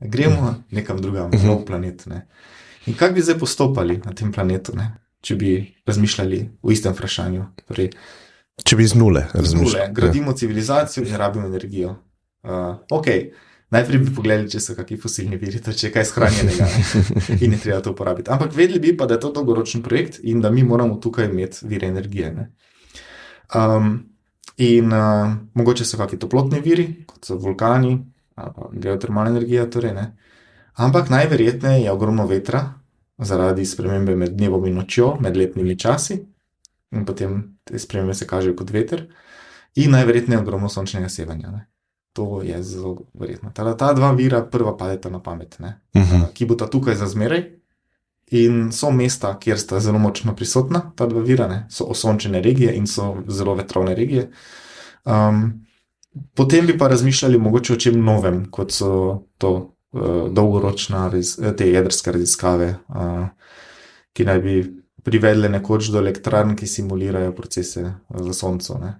gremo nekam drugam, na nov planet. Ne. In kako bi zdaj postopali na tem planetu, ne, če bi razmišljali o istem vprašanju? Torej, Če bi z nule z nule, razmišljali. gradimo civilizacijo in rabimo energijo. Najprej bi pogledali, če so kakšni fosilni viri, to če je kaj shranjenega ne, in je treba to uporabiti. Ampak vedeli bi pa, da je to dolgoročen projekt in da mi moramo tukaj imeti vire energije. Ne. Mogoče so kakšni toplotni viri, kot so vulkani, geotermalna energija, torej, ne. Ampak najverjetneje je ogromno vetra zaradi spremembe med dnevom in nočjo, med letnimi časi, in potem te spremembe se kažejo kot veter, in najverjetneje ogromno sončnega sevanja. Ne. To je zelo verjetno. Ta dva vira prva padeta na pamet, ne, ki bosta tukaj za zmeraj. In so mesta, kjer sta zelo močno prisotna, ta dva vira, ne, so osončene regije in so zelo vetrovne regije. Potem bi pa razmišljali mogoče o čem novem, kot so to dolgoročna te jedrske raziskave, ki naj bi privedle nekoč do elektrarn, ki simulirajo procese v Soncu. Ne.